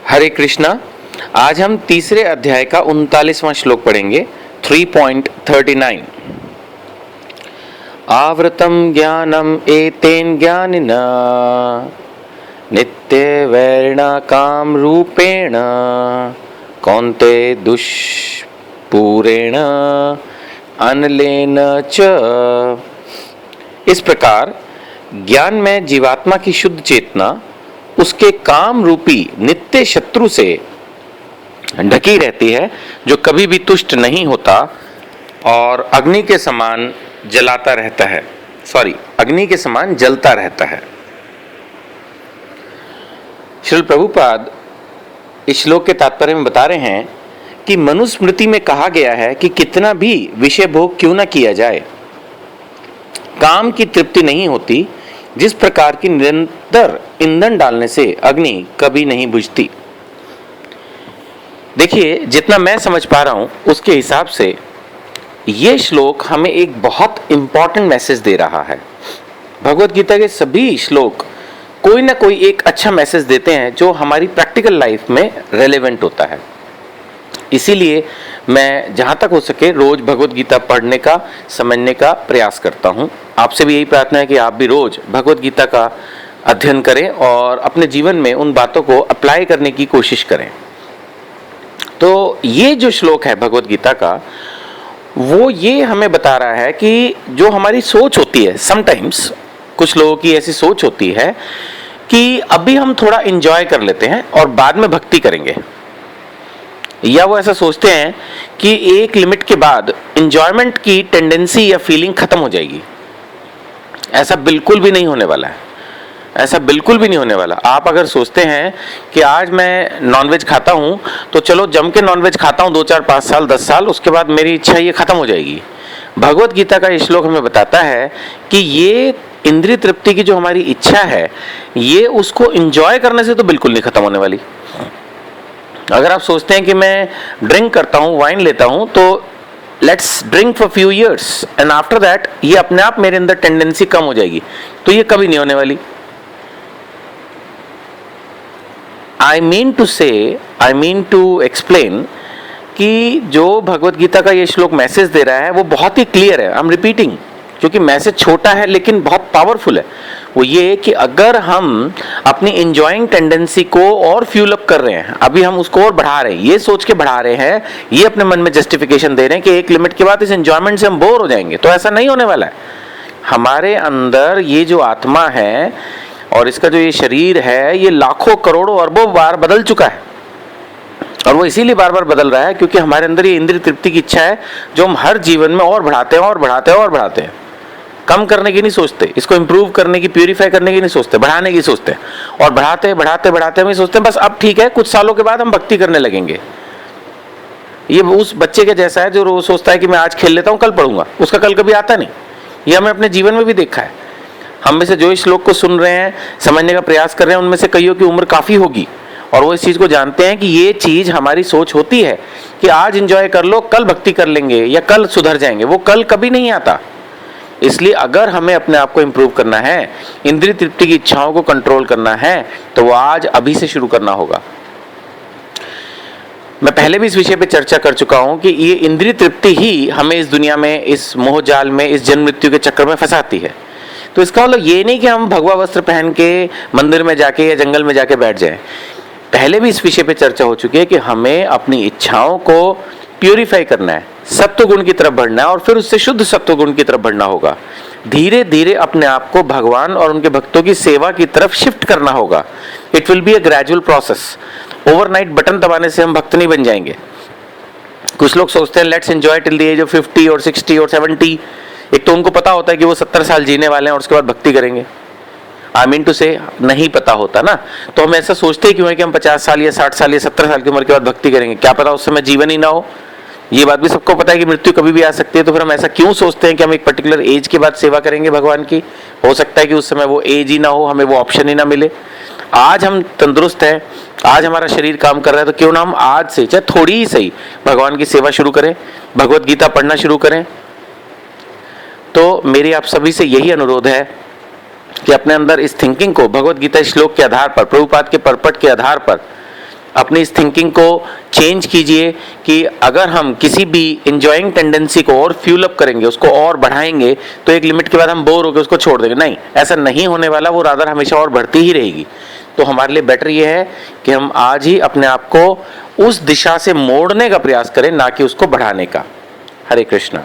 हरे कृष्णा। आज हम तीसरे अध्याय का 39वां श्लोक पढ़ेंगे। 3.39 आवृतम ज्ञानम एतेन ज्ञानिना नित्य वैरिणा काम रूपेण कौन्ते दुष्पूरेण अनलेन च। इस प्रकार ज्ञान में जीवात्मा की शुद्ध चेतना उसके काम रूपी नित्य शत्रु से ढकी रहती है, जो कभी भी तुष्ट नहीं होता और अग्नि के समान जलाता रहता है। अग्नि के समान जलता रहता है। श्रील प्रभुपाद इस श्लोक के तात्पर्य में बता रहे हैं कि मनुस्मृति में कहा गया है कि कितना भी विषय भोग क्यों न किया जाए, काम की तृप्ति नहीं होती। जिस प्रकार की निरंतर ईंधन डालने से अग्नि कभी नहीं बुझती। देखिए, जितना मैं समझ पा रहा हूं उसके हिसाब से ये श्लोक हमें एक बहुत इंपॉर्टेंट मैसेज दे रहा है। भगवत गीता के सभी श्लोक कोई ना कोई एक अच्छा मैसेज देते हैं जो हमारी प्रैक्टिकल लाइफ में रेलेवेंट होता है। इसीलिए मैं जहां तक हो सके रोज भगवत गीता पढ़ने का, समझने का प्रयास करता हूं। आपसे भी यही प्रार्थना है कि आप भी रोज भगवत गीता का अध्ययन करें और अपने जीवन में उन बातों को अप्लाई करने की कोशिश करें। तो ये जो श्लोक है भगवत गीता का, वो ये हमें बता रहा है कि जो हमारी सोच होती है, समटाइम्स कुछ लोगों की ऐसी सोच होती है कि अभी हम थोड़ा एंजॉय कर लेते हैं और बाद में भक्ति करेंगे, या वो ऐसा सोचते हैं कि एक लिमिट के बाद एंजॉयमेंट की टेंडेंसी या फीलिंग खत्म हो जाएगी। ऐसा बिल्कुल भी नहीं होने वाला है। ऐसा बिल्कुल भी नहीं होने वाला। आप अगर सोचते हैं कि आज मैं नॉनवेज खाता हूं तो चलो जम के नॉनवेज खाता हूं 2, 4, 5 साल, 10 साल, उसके बाद मेरी इच्छा ये खत्म हो जाएगी। भगवत गीता का ये श्लोक हमें बताता है कि ये इंद्रिय तृप्ति की जो हमारी इच्छा है, ये उसको एंजॉय करने से तो बिल्कुल नहीं खत्म होने वाली। अगर आप सोचते हैं कि मैं ड्रिंक करता हूं, वाइन लेता हूं, तो let's drink for few years and after that ये अपने आप मेरे अंदर टेंडेंसी कम हो जाएगी, तो ये कभी नहीं होने वाली। I mean to explain कि जो भगवत गीता का ये श्लोक मैसेज दे रहा है वो बहुत ही क्लियर है। आई एम रिपीटिंग, क्योंकि मैसेज छोटा है लेकिन बहुत पावरफुल है। वो ये कि अगर हम अपनी एंजॉइंग टेंडेंसी को और फ्यूल अप कर रहे हैं, अभी हम उसको और बढ़ा रहे हैं, ये सोच के बढ़ा रहे हैं, ये अपने मन में जस्टिफिकेशन दे रहे हैं कि एक लिमिट के बाद इस एंजॉयमेंट से हम बोर हो जाएंगे, तो ऐसा नहीं होने वाला है। हमारे अंदर ये जो आत्मा है और इसका जो ये शरीर है, ये लाखों करोड़ों अरबों बार बदल चुका है, और वो इसीलिए बार बार बदल रहा है क्योंकि हमारे अंदर ये इंद्रिय तृप्ति की इच्छा है जो हम हर जीवन में और बढ़ाते हैं और बढ़ाते हैं और बढ़ाते हैं। कम करने की नहीं सोचते, इसको इंप्रूव करने की, प्यूरिफाई करने की नहीं सोचते, बढ़ाने की सोचते हैं, और बढ़ाते बढ़ाते बढ़ाते हम सोचते हैं बस अब ठीक है, कुछ सालों के बाद हम भक्ति करने लगेंगे। ये उस बच्चे के जैसा है जो रोज सोचता है कि मैं आज खेल लेता हूँ, कल पढ़ूंगा, उसका कल कभी आता नहीं। ये हमें अपने जीवन में भी देखा है। हम में से जो इस श्लोक को सुन रहे हैं, समझने का प्रयास कर रहे हैं, उनमें से कईयों की उम्र काफ़ी होगी और वो इस चीज़ को जानते हैं कि ये चीज़ हमारी सोच होती है कि आज एंजॉय कर लो, कल भक्ति कर लेंगे या कल सुधर जाएंगे। वो कल कभी नहीं आता। इसलिए अगर हमें अपने आप को इम्प्रूव करना है, इंद्रिय तृप्ति की इच्छाओं को कंट्रोल करना है, तो वो आज अभी से शुरू करना होगा। मैं पहले भी इस विषय पे चर्चा कर चुका हूं कि ये इंद्रिय तृप्ति ही हमें इस दुनिया में, इस मोह जाल में, इस जन्म मृत्यु के चक्कर में फंसाती है। तो इसका मतलब ये नहीं कि हम भगवा वस्त्र पहन के मंदिर में जाके या जंगल में जाके बैठ जाएं। पहले भी इस विषय पे चर्चा हो चुकी है कि हमें अपनी इच्छाओं को प्यूरिफाई करना है, सत्व गुण की तरफ बढ़ना है, और फिर उससे शुद्ध सत्व गुण की तरफ बढ़ना होगा। धीरे धीरे अपने आप को भगवान और उनके भक्तों की सेवा की तरफ शिफ्ट करना होगा। It will be a gradual process. Overnight button दबाने से हम भक्त नहीं बन जाएंगे। कुछ लोग सोचते हैं let's enjoy till the age of 50 और 60 और 70। एक तो उनको पता होता है कि वो 70 साल जीने वाले हैं और उसके बाद भक्ति करेंगे। आई मीन टू से नहीं पता होता ना, तो हम ऐसा सोचते क्यों है कि हम 50 साल या 60 साल या 70 साल की उम्र के बाद भक्ति करेंगे। क्या पता उस समय जीवन ही ना हो। ये बात भी सबको पता है कि मृत्यु कभी भी आ सकती है, तो फिर हम ऐसा क्यों सोचते हैं कि हम एक पर्टिकुलर एज के बाद सेवा करेंगे भगवान की। हो सकता है कि उस समय वो एज ही ना हो, हमें वो ऑप्शन ही ना मिले। आज हम तंदुरुस्त हैं, आज हमारा शरीर काम कर रहा है, तो क्यों ना हम आज से चाहे थोड़ी ही सही भगवान की सेवा शुरू करें, भगवत गीता पढ़ना शुरू करें। तो मेरी आप सभी से यही अनुरोध है कि अपने अंदर इस थिंकिंग को भगवत गीता श्लोक के आधार पर, प्रभुपाद के परपट के आधार पर अपनी इस थिंकिंग को चेंज कीजिए कि अगर हम किसी भी इंजॉइंग टेंडेंसी को और फ्यूल अप करेंगे, उसको और बढ़ाएंगे, तो एक लिमिट के बाद हम बोर होकर उसको छोड़ देंगे। नहीं, ऐसा नहीं होने वाला, वो रादर हमेशा और बढ़ती ही रहेगी। तो हमारे लिए बेटर ये है कि हम आज ही अपने आप को उस दिशा से मोड़ने का प्रयास करें, ना कि उसको बढ़ाने का। हरे कृष्णा।